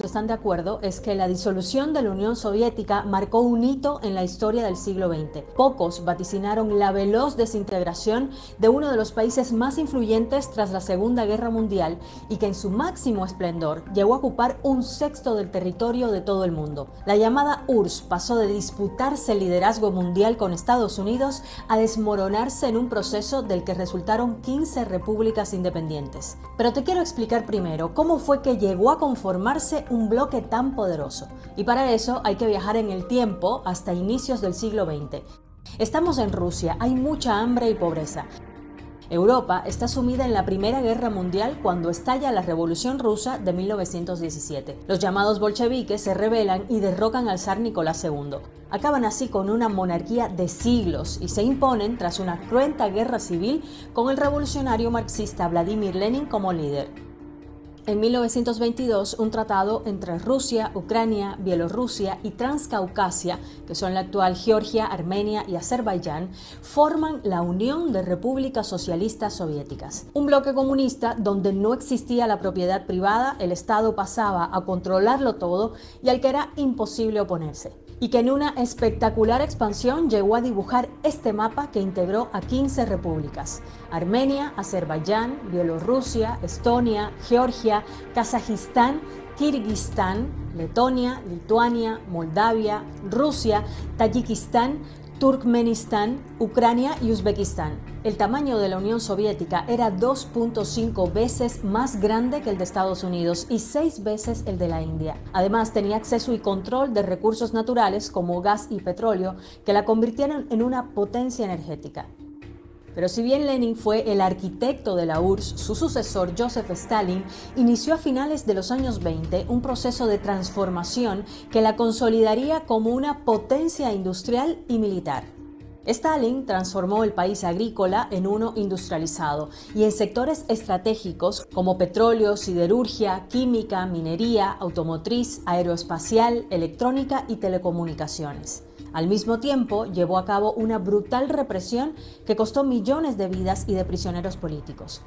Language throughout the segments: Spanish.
están de acuerdo es que la disolución de la Unión Soviética marcó un hito en la historia del siglo XX. Pocos vaticinaron la veloz desintegración de uno de los países más influyentes tras la Segunda Guerra Mundial y que en su máximo esplendor llegó a ocupar un sexto del territorio de todo el mundo. La llamada URSS pasó de disputarse el liderazgo mundial con Estados Unidos a desmoronarse en un proceso del que resultaron 15 repúblicas independientes. Pero te quiero explicar primero cómo fue que llegó a conformarse un bloque tan poderoso. Y para eso hay que viajar en el tiempo hasta inicios del siglo XX. Estamos en Rusia, hay mucha hambre y pobreza. Europa está sumida en la Primera Guerra Mundial cuando estalla la Revolución Rusa de 1917. Los llamados bolcheviques se rebelan y derrocan al zar Nicolás II. Acaban así con una monarquía de siglos y se imponen tras una cruenta guerra civil con el revolucionario marxista Vladimir Lenin como líder. En 1922, un tratado entre Rusia, Ucrania, Bielorrusia y Transcaucasia, que son la actual Georgia, Armenia y Azerbaiyán, forman la Unión de Repúblicas Socialistas Soviéticas. Un bloque comunista donde no existía la propiedad privada, el Estado pasaba a controlarlo todo y al que era imposible oponerse. Y que en una espectacular expansión llegó a dibujar este mapa que integró a 15 repúblicas: Armenia, Azerbaiyán, Bielorrusia, Estonia, Georgia, Kazajistán, Kirguistán, Letonia, Lituania, Moldavia, Rusia, Tayikistán, Turkmenistán, Ucrania y Uzbekistán. El tamaño de la Unión Soviética era 2.5 veces más grande que el de Estados Unidos y 6 veces el de la India. Además, tenía acceso y control de recursos naturales como gas y petróleo que la convirtieron en una potencia energética. Pero si bien Lenin fue el arquitecto de la URSS, su sucesor Joseph Stalin inició a finales de los años 20 un proceso de transformación que la consolidaría como una potencia industrial y militar. Stalin transformó el país agrícola en uno industrializado y en sectores estratégicos como petróleo, siderurgia, química, minería, automotriz, aeroespacial, electrónica y telecomunicaciones. Al mismo tiempo, llevó a cabo una brutal represión que costó millones de vidas y de prisioneros políticos.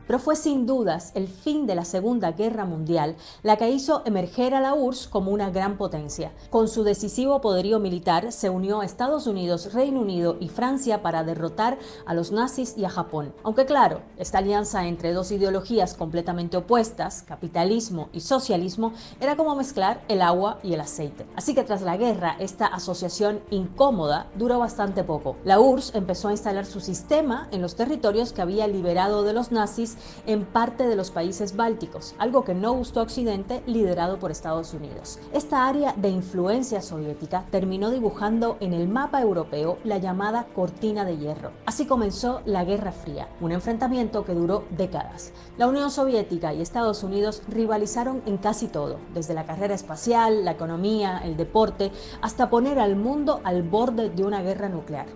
Pero fue sin dudas el fin de la Segunda Guerra Mundial la que hizo emerger a la URSS como una gran potencia. Con su decisivo poderío militar se unió a Estados Unidos, Reino Unido y Francia para derrotar a los nazis y a Japón. Aunque claro, esta alianza entre dos ideologías completamente opuestas, capitalismo y socialismo, era como mezclar el agua y el aceite. Así que tras la guerra, esta asociación incómoda duró bastante poco. La URSS empezó a instalar su sistema en los territorios que había liberado de los nazis en parte de los países bálticos, algo que no gustó a Occidente, liderado por Estados Unidos. Esta área de influencia soviética terminó dibujando en el mapa europeo la llamada Cortina de Hierro. Así comenzó la Guerra Fría, un enfrentamiento que duró décadas. La Unión Soviética y Estados Unidos rivalizaron en casi todo, desde la carrera espacial, la economía, el deporte, hasta poner al mundo al borde de una guerra nuclear.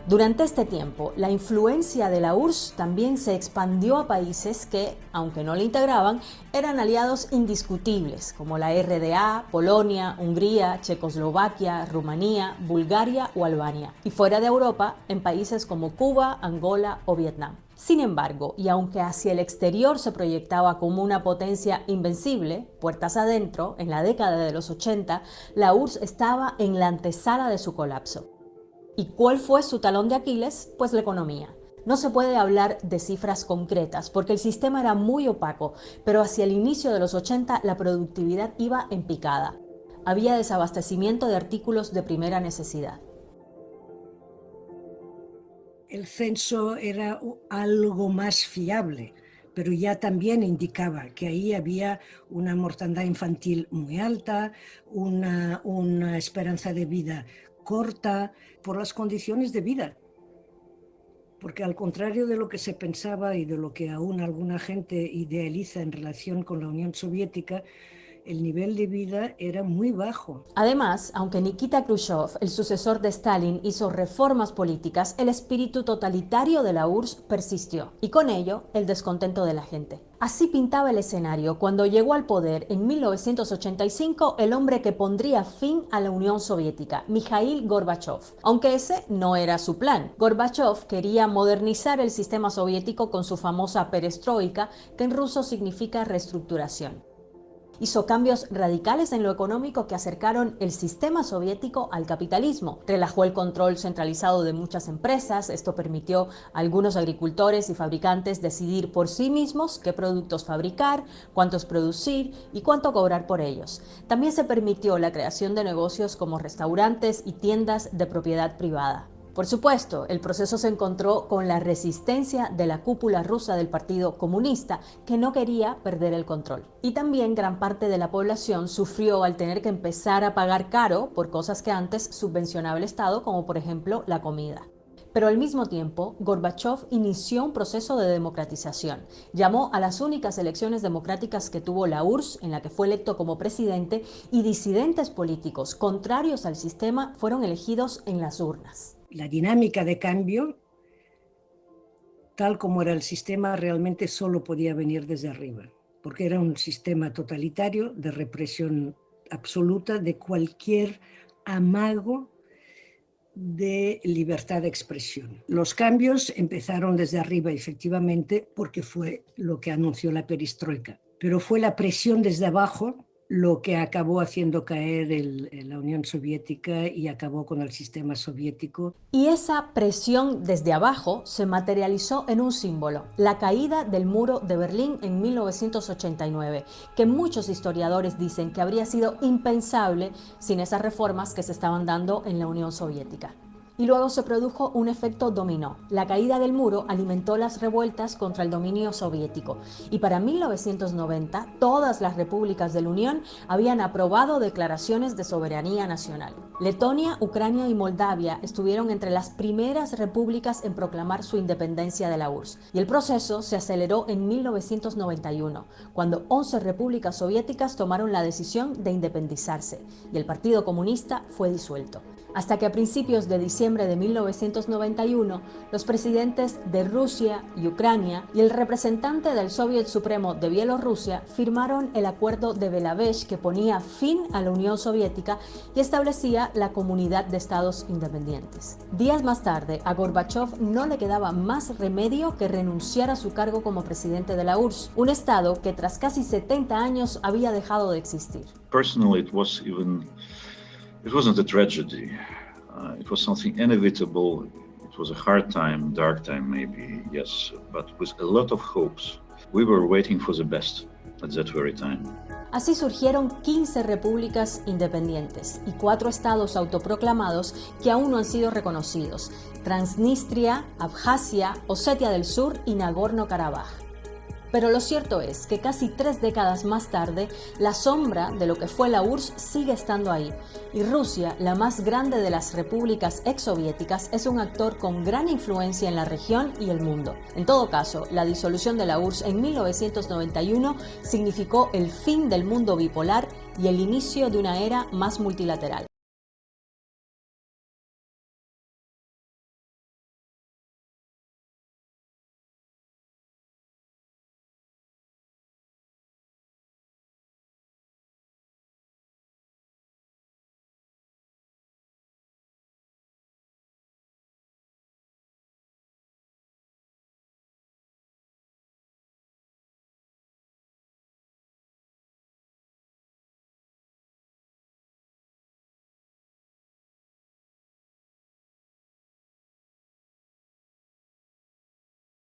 Durante este tiempo, la influencia de la URSS también se expandió a países que, aunque no la integraban, eran aliados indiscutibles, como la RDA, Polonia, Hungría, Checoslovaquia, Rumanía, Bulgaria o Albania, y fuera de Europa, en países como Cuba, Angola o Vietnam. Sin embargo, y aunque hacia el exterior se proyectaba como una potencia invencible, puertas adentro, en la década de los 80, la URSS estaba en la antesala de su colapso. ¿Y cuál fue su talón de Aquiles? Pues la economía. No se puede hablar de cifras concretas porque el sistema era muy opaco, pero hacia el inicio de los 80 la productividad iba en picada. Había desabastecimiento de artículos de primera necesidad. El censo era algo más fiable, pero ya también indicaba que ahí había una mortandad infantil muy alta, una esperanza de vida corta por las condiciones de vida. Porque al contrario de lo que se pensaba y de lo que aún alguna gente idealiza en relación con la Unión Soviética, el nivel de vida era muy bajo. Además, aunque Nikita Khrushchev, el sucesor de Stalin, hizo reformas políticas, el espíritu totalitario de la URSS persistió, y con ello el descontento de la gente. Así pintaba el escenario cuando llegó al poder en 1985 el hombre que pondría fin a la Unión Soviética, Mikhail Gorbachev. Aunque ese no era su plan. Gorbachev quería modernizar el sistema soviético con su famosa perestroika, que en ruso significa reestructuración. Hizo cambios radicales en lo económico que acercaron el sistema soviético al capitalismo. Relajó el control centralizado de muchas empresas. Esto permitió a algunos agricultores y fabricantes decidir por sí mismos qué productos fabricar, cuántos producir y cuánto cobrar por ellos. También se permitió la creación de negocios como restaurantes y tiendas de propiedad privada. Por supuesto, el proceso se encontró con la resistencia de la cúpula rusa del Partido Comunista, que no quería perder el control. Y también gran parte de la población sufrió al tener que empezar a pagar caro por cosas que antes subvencionaba el Estado, como por ejemplo la comida. Pero al mismo tiempo, Gorbachev inició un proceso de democratización. Llamó a las únicas elecciones democráticas que tuvo la URSS, en la que fue electo como presidente, y disidentes políticos contrarios al sistema fueron elegidos en las urnas. La dinámica de cambio, tal como era el sistema, realmente solo podía venir desde arriba, porque era un sistema totalitario de represión absoluta de cualquier amago de libertad de expresión. Los cambios empezaron desde arriba, efectivamente, porque fue lo que anunció la perestroika, pero fue la presión desde abajo lo que acabó haciendo caer la Unión Soviética y acabó con el sistema soviético. Y esa presión desde abajo se materializó en un símbolo, la caída del muro de Berlín en 1989, que muchos historiadores dicen que habría sido impensable sin esas reformas que se estaban dando en la Unión Soviética. Y luego se produjo un efecto dominó. La caída del muro alimentó las revueltas contra el dominio soviético. Y para 1990, todas las repúblicas de la Unión habían aprobado declaraciones de soberanía nacional. Letonia, Ucrania y Moldavia estuvieron entre las primeras repúblicas en proclamar su independencia de la URSS. Y el proceso se aceleró en 1991, cuando 11 repúblicas soviéticas tomaron la decisión de independizarse y el Partido Comunista fue disuelto. Hasta que a principios de diciembre de 1991, los presidentes de Rusia y Ucrania y el representante del Soviet Supremo de Bielorrusia firmaron el Acuerdo de Belávez, que ponía fin a la Unión Soviética y establecía la Comunidad de Estados Independientes. Días más tarde, a Gorbachev no le quedaba más remedio que renunciar a su cargo como presidente de la URSS, un estado que tras casi 70 años había dejado de existir. Personally, it wasn't a tragedy. It was something inevitable. It was a hard time, dark time maybe, yes, but with a lot of hopes. We were waiting for the best at that very time. Así surgieron 15 repúblicas independientes y 4 estados autoproclamados que aún no han sido reconocidos: Transnistria, Abjasia, Osetia del Sur y Nagorno-Karabaj. Pero lo cierto es que casi 3 décadas más tarde, la sombra de lo que fue la URSS sigue estando ahí. Y Rusia, la más grande de las repúblicas exsoviéticas, es un actor con gran influencia en la región y el mundo. En todo caso, la disolución de la URSS en 1991 significó el fin del mundo bipolar y el inicio de una era más multilateral.